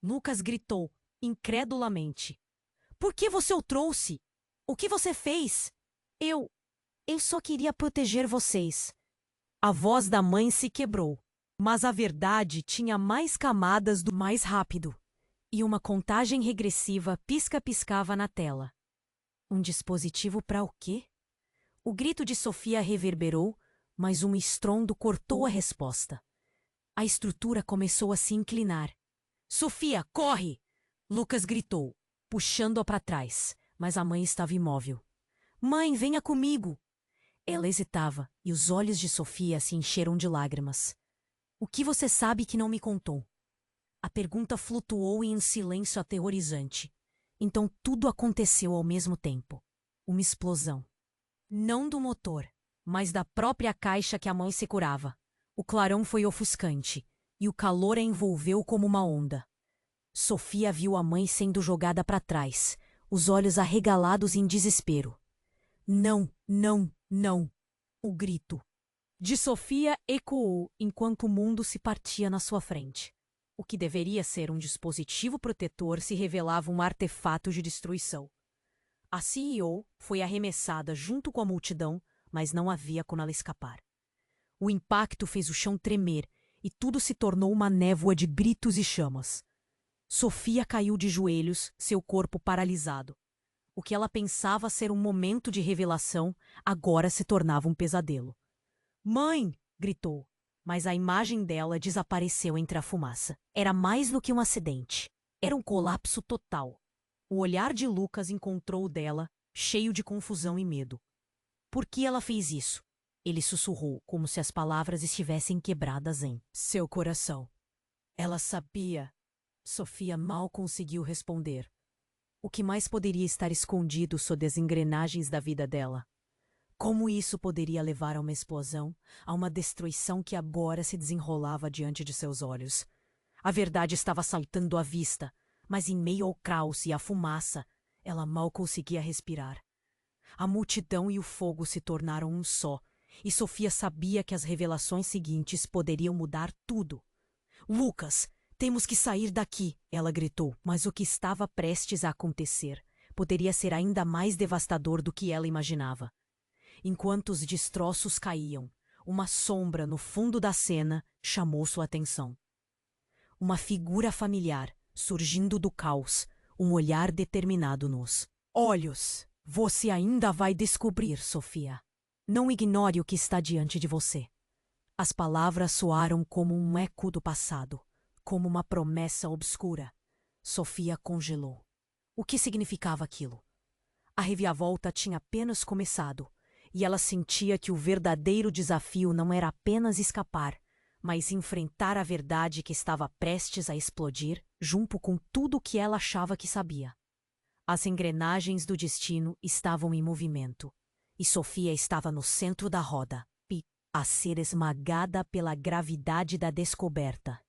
Speaker 1: Lucas gritou, incredulamente. Por que você o trouxe? O que você fez? Eu só queria proteger vocês. A voz da mãe se quebrou, mas a verdade tinha mais camadas do mais rápido, e uma contagem regressiva pisca-piscava na tela. Um dispositivo para o quê? O grito de Sofia reverberou, mas um estrondo cortou a resposta. A estrutura começou a se inclinar. Sofia, corre! Lucas gritou, puxando-a para trás, mas a mãe estava imóvel. Mãe, venha comigo! Ela hesitava e os olhos de Sofia se encheram de lágrimas. O que você sabe que não me contou? A pergunta flutuou em um silêncio aterrorizante. Então tudo aconteceu ao mesmo tempo. Uma explosão. Não do motor, mas da própria caixa que a mãe segurava. O clarão foi ofuscante, e o calor a envolveu como uma onda. Sofia viu a mãe sendo jogada para trás, os olhos arregalados em desespero. Não, não, não! O grito de Sofia ecoou enquanto o mundo se partia na sua frente. O que deveria ser um dispositivo protetor se revelava um artefato de destruição. A CEO foi arremessada junto com a multidão, mas não havia como ela escapar. O impacto fez o chão tremer e tudo se tornou uma névoa de gritos e chamas. Sofia caiu de joelhos, seu corpo paralisado. O que ela pensava ser um momento de revelação agora se tornava um pesadelo. Mãe! Gritou, mas a imagem dela desapareceu entre a fumaça. Era mais do que um acidente. Era um colapso total. O olhar de Lucas encontrou o dela, cheio de confusão e medo. Por que ela fez isso? Ele sussurrou, como se as palavras estivessem quebradas em seu coração. Ela sabia. Sofia mal conseguiu responder. O que mais poderia estar escondido sob as engrenagens da vida dela? Como isso poderia levar a uma explosão, a uma destruição que agora se desenrolava diante de seus olhos? A verdade estava saltando à vista, mas em meio ao caos e à fumaça, ela mal conseguia respirar. A multidão e o fogo se tornaram um só, e Sofia sabia que as revelações seguintes poderiam mudar tudo. Lucas! Temos que sair daqui, ela gritou, mas o que estava prestes a acontecer poderia ser ainda mais devastador do que ela imaginava. Enquanto os destroços caíam, uma sombra no fundo da cena chamou sua atenção. Uma figura familiar, surgindo do caos, um olhar determinado nos olhos. Você ainda vai descobrir, Sofia. Não ignore o que está diante de você. As palavras soaram como um eco do passado. Como uma promessa obscura. Sofia congelou. O que significava aquilo? A reviravolta tinha apenas começado, e ela sentia que o verdadeiro desafio não era apenas escapar, mas enfrentar a verdade que estava prestes a explodir, junto com tudo o que ela achava que sabia. As engrenagens do destino estavam em movimento, e Sofia estava no centro da roda, a ser esmagada pela gravidade da descoberta.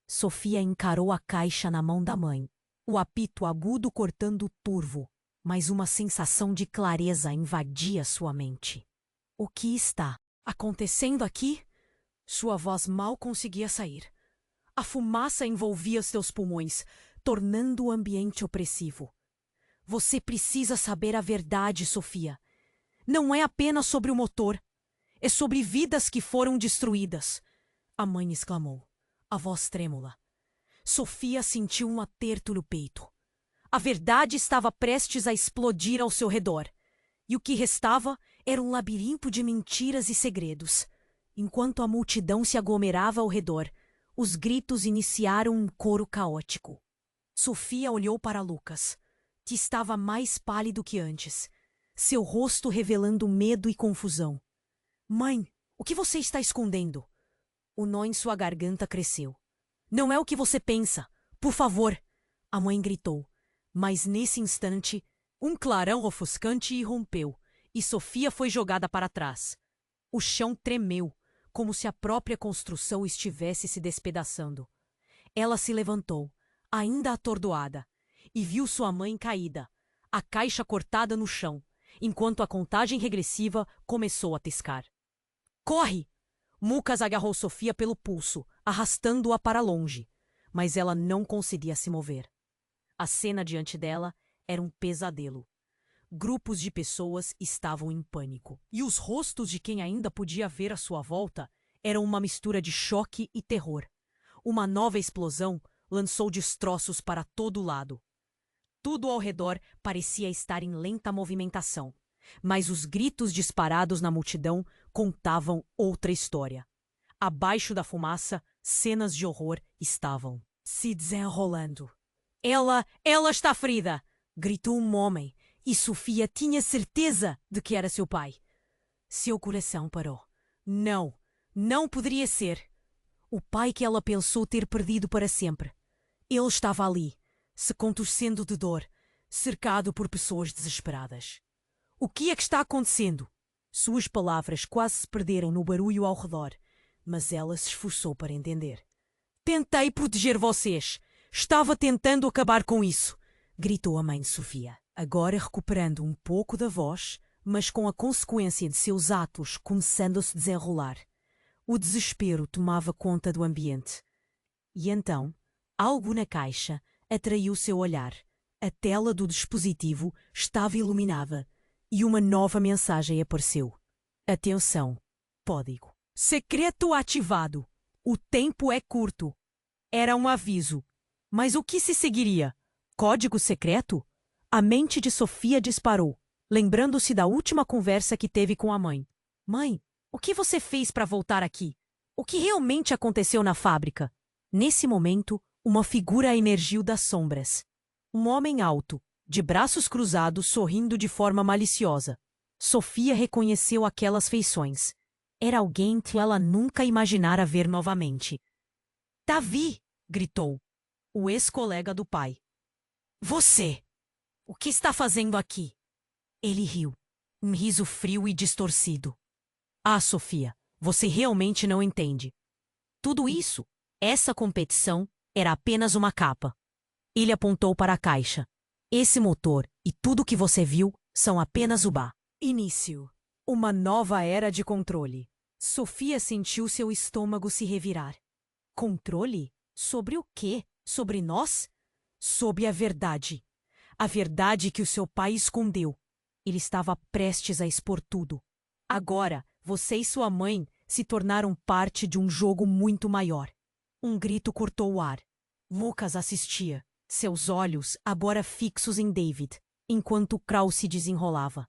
Speaker 1: Sofia encarou a caixa na mão da mãe, o apito agudo cortando o turvo, mas uma sensação de clareza invadia sua mente. O que está acontecendo aqui? Sua voz mal conseguia sair. A fumaça envolvia seus pulmões, tornando o ambiente opressivo. Você precisa saber a verdade, Sofia. Não é apenas sobre o motor. É sobre vidas que foram destruídas. A mãe exclamou, a voz trêmula. Sofia sentiu um aperto no peito. A verdade estava prestes a explodir ao seu redor. E o que restava era um labirinto de mentiras e segredos. Enquanto a multidão se aglomerava ao redor, os gritos iniciaram um coro caótico. Sofia olhou para Lucas, que estava mais pálido que antes, seu rosto revelando medo e confusão. Mãe, o que você está escondendo? O nó em sua garganta cresceu. Não é o que você pensa. Por favor! A mãe gritou, mas nesse instante, Um clarão ofuscante irrompeu, e Sofia foi jogada para trás. O chão tremeu, como se a própria construção estivesse se despedaçando. Ela se levantou, ainda atordoada, e viu sua mãe caída, a caixa cortada no chão, enquanto a contagem regressiva começou a tiscar. Corre! Mucas agarrou Sofia pelo pulso, arrastando-a para longe, mas ela não conseguia se mover. A cena diante dela era um pesadelo. Grupos de pessoas estavam em pânico, e os rostos de quem ainda podia ver à sua volta eram uma mistura de choque e terror. Uma nova explosão lançou destroços para todo lado. Tudo ao redor parecia estar em lenta movimentação, mas os gritos disparados na multidão contavam outra história. Abaixo da fumaça, cenas de horror estavam se desenrolando. Ela está ferida! Gritou um homem, e Sofia tinha certeza de que era seu pai. Seu coração parou. Não, não poderia ser. O pai que ela pensou ter perdido para sempre. Ele estava ali, se contorcendo de dor, cercado por pessoas desesperadas. O que é que está acontecendo? Suas palavras quase se perderam no barulho ao redor, mas ela se esforçou para entender. Tentei proteger vocês. Estava tentando acabar com isso, gritou a mãe de Sofia, agora recuperando um pouco da voz, mas com a consequência de seus atos começando a se desenrolar. O desespero tomava conta do ambiente. E então, algo na caixa atraiu seu olhar. A tela do dispositivo estava iluminada e uma nova mensagem apareceu. Atenção, código secreto ativado. O tempo é curto. Era um aviso. Mas o que se seguiria? Código secreto? A mente de Sofia disparou, lembrando-se da última conversa que teve com a mãe. Mãe, o que você fez para voltar aqui? O que realmente aconteceu na fábrica? Nesse momento, uma figura emergiu das sombras. Um homem alto, de braços cruzados, sorrindo de forma maliciosa. Sofia reconheceu aquelas feições. Era alguém que ela nunca imaginara ver novamente. Davi! Gritou. O ex-colega do pai. Você! O que está fazendo aqui? Ele riu. Um riso frio e distorcido. Ah, Sofia, você realmente não entende. Tudo isso, essa competição, era apenas uma capa. Ele apontou para a caixa. Esse motor e tudo que você viu são apenas o bar. Início. Uma nova era de controle. Sofia sentiu seu estômago se revirar. Controle? Sobre o quê? Sobre nós? Sobre a verdade. A verdade que o seu pai escondeu. Ele estava prestes a expor tudo. Agora, você e sua mãe se tornaram parte de um jogo muito maior. Um grito cortou o ar. Lucas assistia, seus olhos agora fixos em David, enquanto Kraus se desenrolava.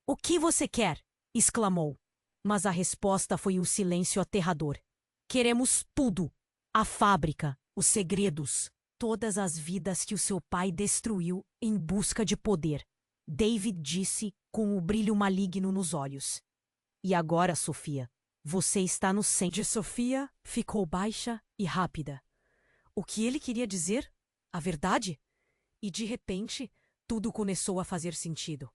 Speaker 1: O que você quer? Exclamou. Mas a resposta foi um silêncio aterrador. Queremos tudo. A fábrica, os segredos, todas as vidas que o seu pai destruiu em busca de poder. David disse com o brilho maligno nos olhos. E agora, Sofia, você está no centro. De Sofia ficou baixa e rápida. O que ele queria dizer? A verdade? E de repente, tudo começou a fazer sentido.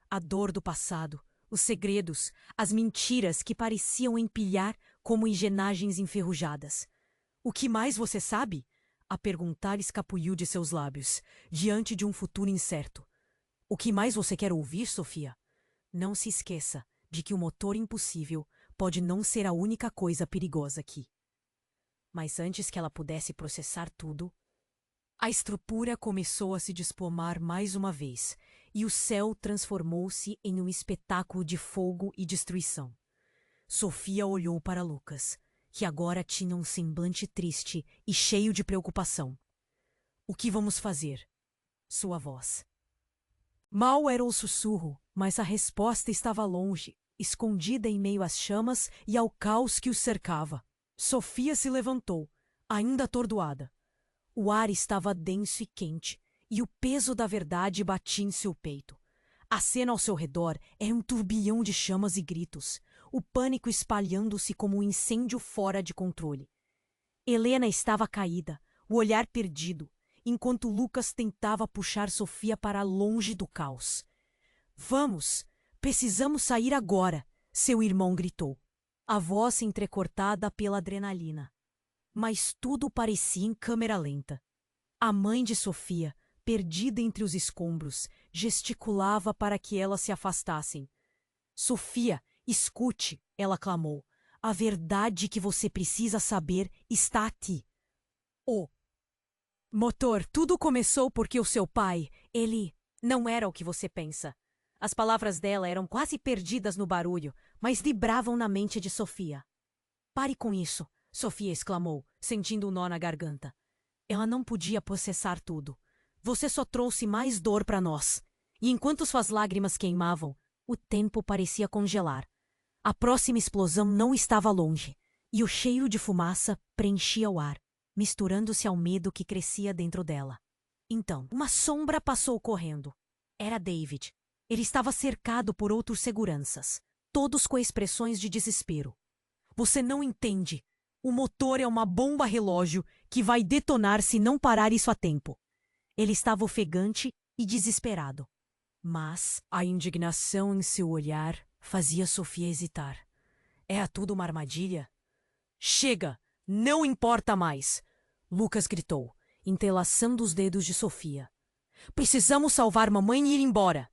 Speaker 1: A dor do passado, os segredos, as mentiras que pareciam empilhar como engrenagens enferrujadas. O que mais você sabe? A perguntar escapuliu de seus lábios, diante de um futuro incerto. O que mais você quer ouvir, Sofia? Não se esqueça de que o motor impossível pode não ser a única coisa perigosa aqui. Mas antes que ela pudesse processar tudo, a estrutura começou a se desplomar mais uma vez, e o céu transformou-se em um espetáculo de fogo e destruição. Sofia olhou para Lucas, que agora tinha um semblante triste e cheio de preocupação. O que vamos fazer? Sua voz. Mal era o sussurro, mas a resposta estava longe, escondida em meio às chamas e ao caos que os cercava. Sofia se levantou, ainda atordoada. O ar estava denso e quente, e o peso da verdade batia em seu peito. A cena ao seu redor era um turbilhão de chamas e gritos, o pânico espalhando-se como um incêndio fora de controle. Helena estava caída, o olhar perdido, enquanto Lucas tentava puxar Sofia para longe do caos. Vamos, precisamos sair agora, seu irmão gritou, a voz entrecortada pela adrenalina. Mas tudo parecia em câmera lenta. A mãe de Sofia, perdida entre os escombros, gesticulava para que elas se afastassem. Sofia, escute, ela clamou. A verdade que você precisa saber está aqui. Oh, motor, tudo começou porque o seu pai, ele não era o que você pensa. As palavras dela eram quase perdidas no barulho, mas vibravam na mente de Sofia. Pare com isso, Sofia exclamou, sentindo um nó na garganta. Ela não podia processar tudo. Você só trouxe mais dor para nós. E enquanto suas lágrimas queimavam, o tempo parecia congelar. A próxima explosão não estava longe, e o cheiro de fumaça preenchia o ar, misturando-se ao medo que crescia dentro dela. Então, uma sombra passou correndo. Era David. Ele estava cercado por outros seguranças, todos com expressões de desespero. Você não entende. O motor é uma bomba relógio que vai detonar se não parar isso a tempo. Ele estava ofegante e desesperado. Mas a indignação em seu olhar fazia Sofia hesitar. Era tudo uma armadilha? Chega! Não importa mais! Lucas gritou, entrelaçando os dedos de Sofia. Precisamos salvar mamãe e ir embora!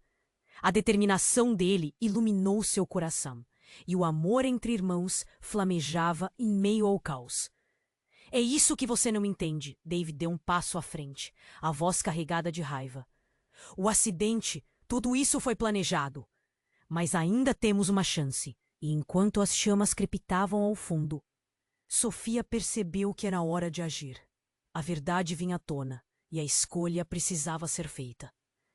Speaker 1: A determinação dele iluminou seu coração, e o amor entre irmãos flamejava em meio ao caos. É isso que você não entende, David deu um passo à frente, a voz carregada de raiva. O acidente, tudo isso foi planejado. Mas ainda temos uma chance, e enquanto as chamas crepitavam ao fundo, Sofia percebeu que era hora de agir. A verdade vinha à tona, e a escolha precisava ser feita.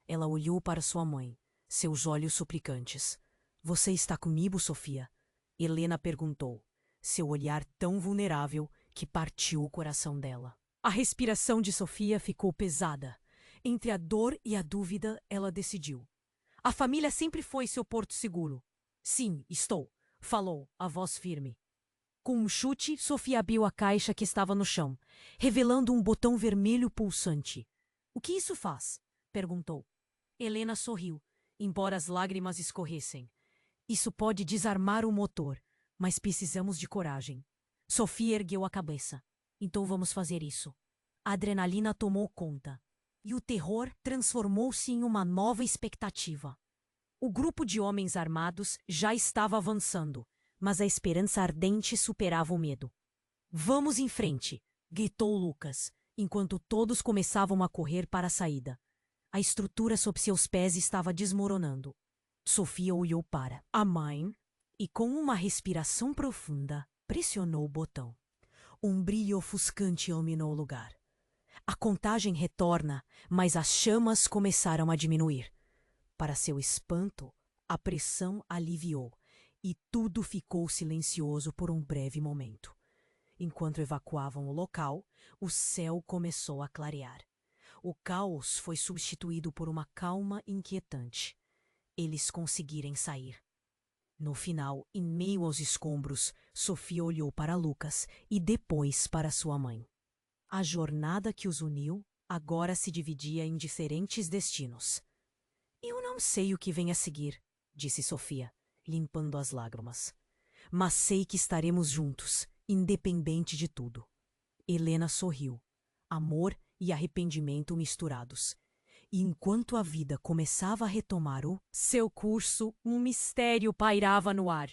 Speaker 1: Ela olhou para sua mãe, seus olhos suplicantes. Você está comigo, Sofia? Helena perguntou, seu olhar tão vulnerável que partiu o coração dela. A respiração de Sofia ficou pesada. Entre a dor e a dúvida, ela decidiu. A família sempre foi seu porto seguro. Sim, estou, falou, a voz firme. Com um chute, Sofia abriu a caixa que estava no chão, revelando um botão vermelho pulsante. O que isso faz? Perguntou. Helena sorriu, embora as lágrimas escorressem. Isso pode desarmar o motor, mas precisamos de coragem. Sofia ergueu a cabeça. Então vamos fazer isso. A adrenalina tomou conta. E o terror transformou-se em uma nova expectativa. O grupo de homens armados já estava avançando, mas a esperança ardente superava o medo. Vamos em frente, gritou Lucas, enquanto todos começavam a correr para a saída. A estrutura sob seus pés estava desmoronando. Sofia olhou para a mãe e, com uma respiração profunda, pressionou o botão. Um brilho ofuscante iluminou o lugar. A contagem retorna, mas as chamas começaram a diminuir. Para seu espanto, a pressão aliviou e tudo ficou silencioso por um breve momento. Enquanto evacuavam o local, o céu começou a clarear. O caos foi substituído por uma calma inquietante. Eles conseguiram sair. No final, em meio aos escombros, Sofia olhou para Lucas e depois para sua mãe. A jornada que os uniu agora se dividia em diferentes destinos. Eu não sei o que vem a seguir, disse Sofia, limpando as lágrimas. Mas sei que estaremos juntos, independente de tudo. Helena sorriu, amor e arrependimento misturados. E enquanto a vida começava a retomar seu curso, um mistério pairava no ar.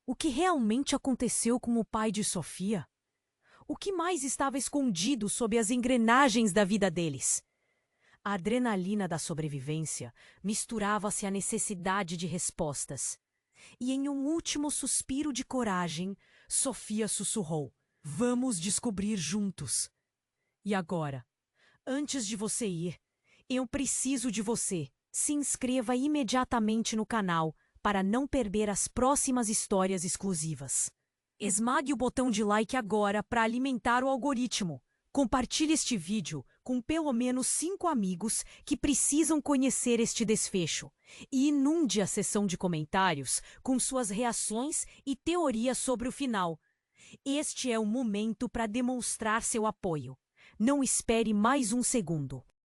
Speaker 1: O que realmente aconteceu com o pai de Sofia? O que mais estava escondido sob as engrenagens da vida deles? A adrenalina da sobrevivência misturava-se à necessidade de respostas. E em um último suspiro de coragem, Sofia sussurrou: Vamos descobrir juntos. E agora, antes de você ir, eu preciso de você. Se inscreva imediatamente no canal para não perder as próximas histórias exclusivas. Esmague o botão de like agora para alimentar o algoritmo. Compartilhe este vídeo com pelo menos 5 amigos que precisam conhecer este desfecho. E inunde a seção de comentários com suas reações e teorias sobre o final. Este é o momento para demonstrar seu apoio. Não espere mais um segundo.